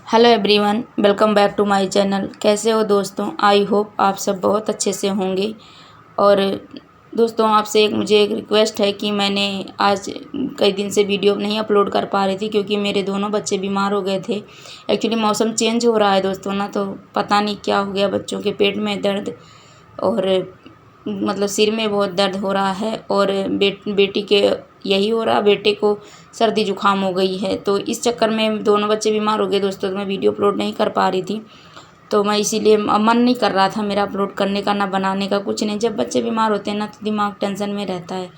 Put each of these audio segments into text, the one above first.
Hello everyone, welcome back to my channel. कैसे हो दोस्तों? आई होप आप सब बहुत अच्छे से होंगे। और दोस्तों, आपसे मुझे एक रिक्वेस्ट है कि मैंने आज कई दिन से वीडियो नहीं अपलोड कर पा रही थी क्योंकि मेरे दोनों बच्चे बीमार हो गए थे। एक्चुअली मौसम चेंज हो रहा है दोस्तों ना, तो पता नहीं क्या हो गया, बच्चों के पेट में दर्द और मतलब सिर में बहुत दर्द हो रहा है। और बेटी के यही हो रहा, बेटे को सर्दी जुकाम हो गई है। तो इस चक्कर में दोनों बच्चे बीमार हो गए दोस्तों, तो मैं वीडियो अपलोड नहीं कर पा रही थी। तो मैं इसीलिए मन नहीं कर रहा था मेरा अपलोड करने का, ना बनाने का, कुछ नहीं। जब बच्चे बीमार होते हैं ना तो दिमाग टेंशन में रहता है।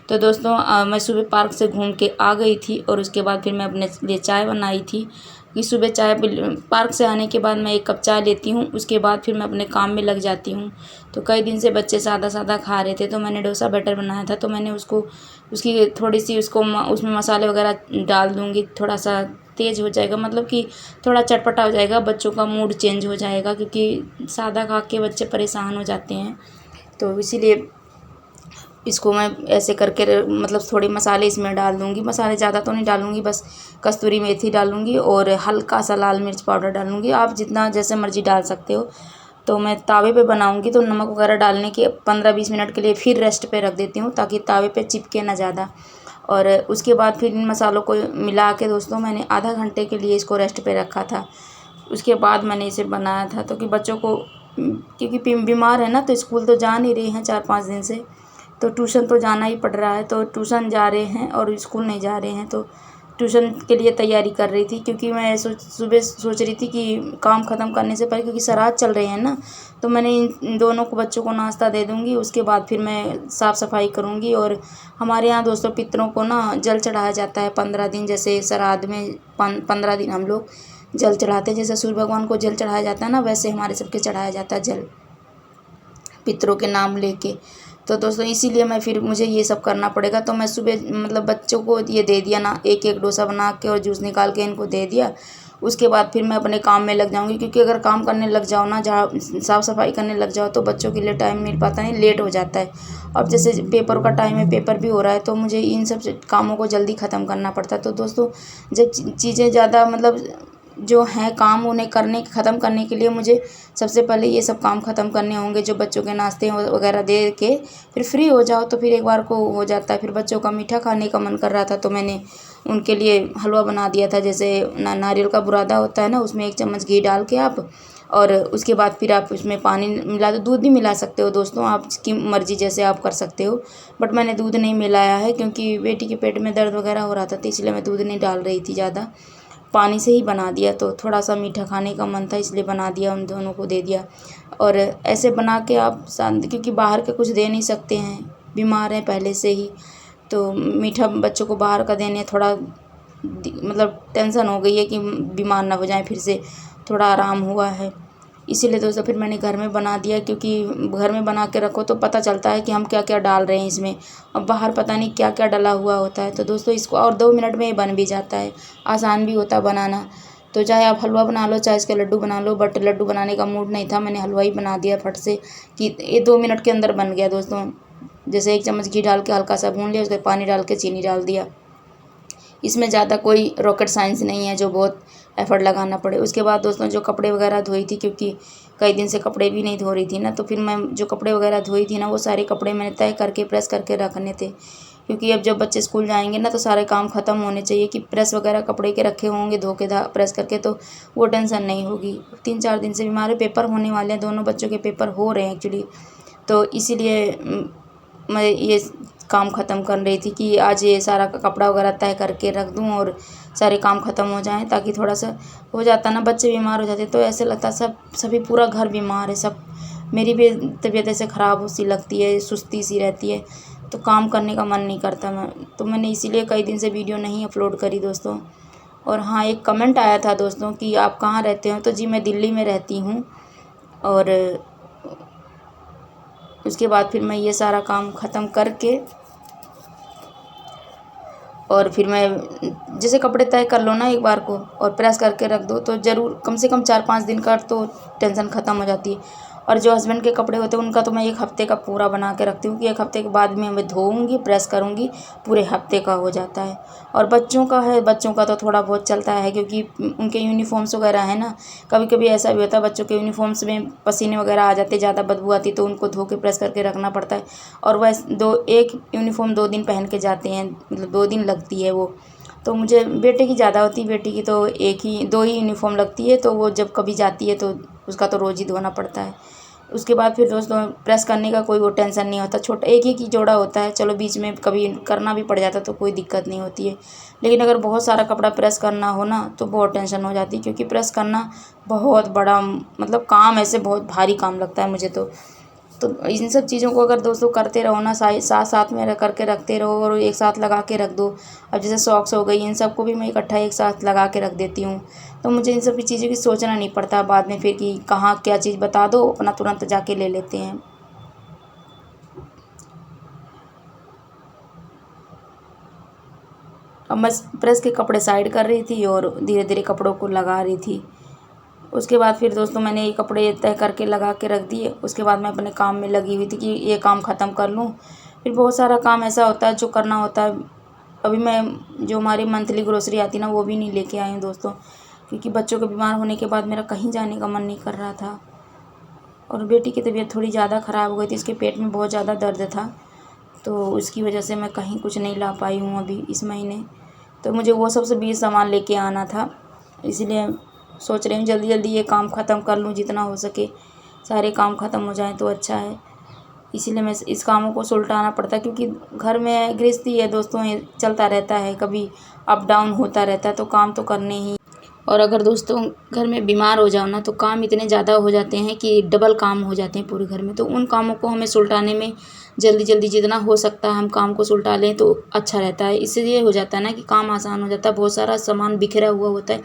तो दोस्तों मैं सुबह पार्क से घूम के आ गई थी और उसके बाद फिर मैं अपने लिए चाय बनाई थी कि सुबह पार्क से आने के बाद मैं एक कप चाय लेती हूँ, उसके बाद फिर मैं अपने काम में लग जाती हूँ। तो कई दिन से बच्चे सादा सादा खा रहे थे, तो मैंने डोसा बैटर बनाया था। तो मैंने उसकी थोड़ी सी उसमें मसाले वगैरह डाल दूँगी, थोड़ा सा तेज़ हो जाएगा, मतलब कि थोड़ा चटपटा हो जाएगा, बच्चों का मूड चेंज हो जाएगा क्योंकि सादा खा के बच्चे परेशान हो जाते हैं। तो इसीलिए इसको मैं ऐसे करके मतलब थोड़े मसाले इसमें डाल दूँगी। मसाले ज़्यादा तो नहीं डालूँगी, बस कस्तूरी मेथी डालूँगी और हल्का सा लाल मिर्च पाउडर डालूँगी। आप जितना जैसे मर्ज़ी डाल सकते हो। तो मैं तावे पे बनाऊँगी तो नमक वगैरह डालने के 15-20 मिनट के लिए फिर रेस्ट पे रख देती हूँ ताकि तावे पे चिपके ना ज़्यादा। और उसके बाद फिर इन मसालों को मिला के दोस्तों मैंने आधा घंटे के लिए इसको रेस्ट पे रखा था। उसके बाद मैंने इसे बनाया था तो कि बच्चों को क्योंकि बीमार है ना, तो स्कूल तो जा नहीं रहे हैं 4-5 दिन से, तो ट्यूशन तो जाना ही पड़ रहा है। तो ट्यूशन जा रहे हैं और स्कूल नहीं जा रहे हैं, तो ट्यूशन के लिए तैयारी कर रही थी क्योंकि मैं सुबह सोच रही थी कि काम ख़त्म करने से पहले, क्योंकि श्राद्ध चल रहे हैं ना, तो मैंने इन दोनों को बच्चों को नाश्ता दे दूँगी। उसके बाद फिर मैं साफ़ सफाई करूँगी। और हमारे यहाँ दोस्तों पितरों को ना जल चढ़ाया जाता है 15 दिन, जैसे श्राद्ध में 15 दिन हम लोग जल चढ़ाते हैं। जैसे सूर्य भगवान को जल चढ़ाया जाता है ना, वैसे हमारे सबके चढ़ाया जाता है जल, पितरों के नाम लेके। तो दोस्तों इसीलिए मुझे ये सब करना पड़ेगा। तो मैं सुबह मतलब बच्चों को ये दे दिया ना, एक एक डोसा बना के और जूस निकाल के इनको दे दिया। उसके बाद फिर मैं अपने काम में लग जाऊंगी, क्योंकि अगर काम करने लग जाओ ना, जहाँ साफ़ सफाई करने लग जाओ, तो बच्चों के लिए टाइम मिल पाता नहीं, लेट हो जाता है। अब जैसे पेपर का टाइम है, पेपर भी हो रहा है, तो मुझे इन सब कामों को जल्दी ख़त्म करना पड़ता है। तो दोस्तों जब चीज़ें ज़्यादा मतलब जो हैं काम, उन्हें ख़त्म करने के लिए मुझे सबसे पहले ये सब काम ख़त्म करने होंगे। जो बच्चों के नाश्ते वगैरह दे के फिर फ्री हो जाओ तो फिर एक बार को हो जाता है। फिर बच्चों का मीठा खाने का मन कर रहा था, तो मैंने उनके लिए हलवा बना दिया था। जैसे नारियल का बुरादा होता है ना, उसमें 1 चम्मच घी डाल के आप, और उसके बाद फिर आप उसमें पानी मिला दो। दूध भी मिला सकते हो दोस्तों, आपकी मर्ज़ी, जैसे आप कर सकते हो। बट मैंने दूध नहीं मिलाया है क्योंकि बेटी के पेट में दर्द वगैरह हो रहा था, तो इसलिए मैं दूध नहीं डाल रही थी ज़्यादा, पानी से ही बना दिया। तो थोड़ा सा मीठा खाने का मन था, इसलिए बना दिया, उन दोनों को दे दिया। और ऐसे बना के आप शांत, क्योंकि बाहर के कुछ दे नहीं सकते हैं, बीमार हैं पहले से ही, तो मीठा बच्चों को बाहर का देने थोड़ा मतलब टेंशन हो गई है कि बीमार ना हो जाए फिर से। थोड़ा आराम हुआ है, इसीलिए दोस्तों फिर मैंने घर में बना दिया, क्योंकि घर में बना के रखो तो पता चलता है कि हम क्या क्या डाल रहे हैं इसमें। अब बाहर पता नहीं क्या क्या डला हुआ होता है। तो दोस्तों इसको और 2 मिनट में ये बन भी जाता है, आसान भी होता है बनाना। तो चाहे आप हलवा बना लो, चाहे इसके लड्डू बना लो, बट लड्डू बनाने का मूड नहीं था, मैंने हलवा ही बना दिया फट से, कि ये 2 मिनट के अंदर बन गया दोस्तों। जैसे 1 चम्मच घी डाल के हल्का सा भून लिया, उसके पानी डाल के चीनी डाल दिया। इसमें ज़्यादा कोई रॉकेट साइंस नहीं है जो बहुत एफ़र्ट लगाना पड़े। उसके बाद दोस्तों जो कपड़े वगैरह धोई थी, क्योंकि कई दिन से कपड़े भी नहीं धो रही थी ना, तो फिर मैं जो कपड़े वगैरह धोई थी ना, वो सारे कपड़े मैंने तय करके प्रेस करके रखने थे, क्योंकि अब जब बच्चे स्कूल जाएंगे ना तो सारे काम ख़त्म होने चाहिए। कि प्रेस वगैरह कपड़े के रखे होंगे धो के प्रेस करके, तो वो टेंशन नहीं होगी। 3-4 दिन से हमारे पेपर होने वाले हैं, दोनों बच्चों के पेपर हो रहे हैं एक्चुअली। तो इसीलिए मैं ये काम ख़त्म कर रही थी कि आज ये सारा कपड़ा वगैरह तय करके रख दूँ और सारे काम ख़त्म हो जाएं, ताकि थोड़ा सा हो जाता ना, बच्चे बीमार हो जाते तो ऐसे लगता सभी पूरा घर बीमार है सब। मेरी भी तबीयत ऐसे ख़राब सी लगती है, सुस्ती सी रहती है, तो काम करने का मन नहीं करता। तो मैंने इसीलिए कई दिन से वीडियो नहीं अपलोड करी दोस्तों। और हाँ, एक कमेंट आया था दोस्तों कि आप कहाँ रहते हो, तो जी मैं दिल्ली में रहती हूँ। और उसके बाद फिर मैं ये सारा काम ख़त्म करके, और फिर मैं जैसे कपड़े तय कर लो ना एक बार को और प्रेस करके रख दो, तो ज़रूर कम से कम 4-5 दिन का तो टेंशन ख़त्म हो जाती है। और जो हस्बैंड के कपड़े होते हैं उनका तो मैं 1 हफ़्ते का पूरा बना के रखती हूँ कि 1 हफ़्ते के बाद में मैं धोऊँगी, प्रेस करूँगी, पूरे हफ़्ते का हो जाता है। और बच्चों का है, बच्चों का तो थोड़ा बहुत चलता है क्योंकि उनके यूनिफ़ॉर्म्स वगैरह है ना, कभी-कभी ऐसा भी होता है बच्चों के यूनिफ़ॉर्म्स में पसीने वगैरह आ जाते हैं, ज़्यादा बदबू आती है तो उनको धो के प्रेस करके रखना पड़ता है। और एक यूनिफ़ॉर्म 2 दिन पहन के जाते हैं, मतलब 2 दिन लगती है वो। तो मुझे बेटे की ज़्यादा होती है, बेटी की तो 2 ही यूनिफ़ॉर्म लगती है, तो वो जब कभी जाती है तो उसका तो रोज़ ही धोना पड़ता है। उसके बाद फिर दोस्तों प्रेस करने का कोई वो टेंशन नहीं होता, छोटा एक ही जोड़ा होता है, चलो बीच में कभी करना भी पड़ जाता है तो कोई दिक्कत नहीं होती है। लेकिन अगर बहुत सारा कपड़ा प्रेस करना हो ना तो बहुत टेंशन हो जाती है, क्योंकि प्रेस करना बहुत बड़ा मतलब काम, ऐसे बहुत भारी काम लगता है मुझे तो इन सब चीज़ों को अगर दोस्तों करते रहो ना, साथ में रख करके रखते रहो और एक साथ लगा के रख दो। अब जैसे सॉक्स हो गई, इन सबको भी मैं इकट्ठा एक साथ लगा के रख देती हूँ, तो मुझे इन सब की चीज़ों की सोचना नहीं पड़ता बाद में फिर कि कहाँ क्या चीज़ बता दो, अपना तुरंत जाके ले लेते हैं। अब मैं प्रेस के कपड़े साइड कर रही थी और धीरे धीरे कपड़ों को लगा रही थी। उसके बाद फिर दोस्तों मैंने ये कपड़े तय करके लगा के रख दिए। उसके बाद मैं अपने काम में लगी हुई थी कि ये काम ख़त्म कर लूँ। फिर बहुत सारा काम ऐसा होता है जो करना होता है। अभी मैं जो हमारी मंथली ग्रोसरी आती है ना, वो भी नहीं लेके आई हूँ दोस्तों, क्योंकि बच्चों के बीमार होने के बाद मेरा कहीं जाने का मन नहीं कर रहा था। और बेटी की तबीयत थोड़ी ज़्यादा ख़राब हो गई थी, इसके पेट में बहुत ज़्यादा दर्द था, तो उसकी वजह से मैं कहीं कुछ नहीं ला पाई हूँ अभी इस महीने। तो मुझे वो सबसे भी सामान लेके आना था, इसलिए सोच रही हूँ जल्दी जल्दी ये काम ख़त्म कर लूँ, जितना हो सके सारे काम ख़त्म हो जाएं तो अच्छा है। इसीलिए मैं इस कामों को सुलटाना पड़ता है, क्योंकि घर में गृहस्थी है दोस्तों, ये चलता रहता है, कभी अप डाउन होता रहता है, तो काम तो करने ही। और अगर दोस्तों घर में बीमार हो जाओ ना तो काम इतने ज़्यादा हो जाते हैं कि डबल काम हो जाते हैं पूरे घर में, तो उन कामों को हमें सुलटाने में जल्दी जल्दी जितना हो सकता है हम काम को सुलटा लें तो अच्छा रहता है। इससे ये हो जाता है ना कि काम आसान हो जाता है, बहुत सारा सामान बिखरा हुआ होता है,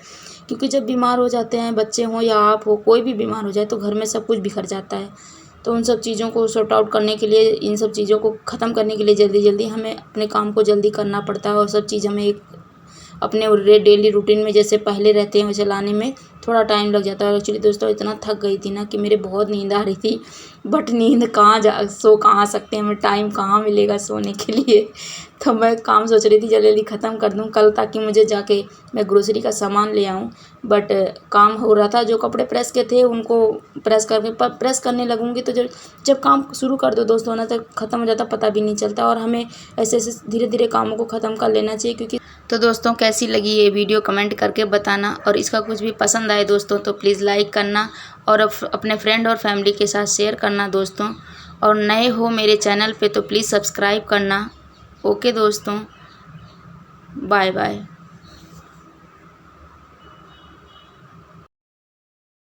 क्योंकि जब बीमार हो जाते हैं बच्चे हों या आप हो, कोई भी बीमार हो जाए तो घर में सब कुछ बिखर जाता है। तो उन सब चीज़ों को सॉर्ट आउट करने के लिए, इन सब चीज़ों को ख़त्म करने के लिए जल्दी जल्दी हमें अपने काम को जल्दी करना पड़ता है, और सब चीज़ हमें अपने डेली रूटीन में जैसे पहले रहते हैं वैसे लाने में थोड़ा टाइम लग जाता है। और एक्चुअली दोस्तों इतना थक गई थी ना कि मेरे बहुत नींद आ रही थी, बट नींद सो कहाँ सकते हैं, हमें टाइम कहाँ मिलेगा सोने के लिए। तो मैं काम सोच रही थी जल्दी जल्दी ख़त्म कर दूँ कल, ताकि मुझे जाके मैं ग्रोसरी का सामान ले आऊँ। बट काम हो रहा था, जो कपड़े प्रेस के थे उनको प्रेस करने लगूँगी तो जब काम शुरू कर दो दोस्तों ना, तो ख़त्म हो जाता पता भी नहीं चलता। और हमें ऐसे ऐसे धीरे धीरे कामों को ख़त्म कर लेना चाहिए। क्योंकि तो दोस्तों कैसी लगी ये वीडियो कमेंट करके बताना, और इसका कुछ भी पसंद आए दोस्तों तो प्लीज़ लाइक करना और अपने फ्रेंड और फैमिली के साथ शेयर करना दोस्तों। और नए हो मेरे चैनल पे तो प्लीज़ सब्सक्राइब करना। ओके दोस्तों, बाय बाय।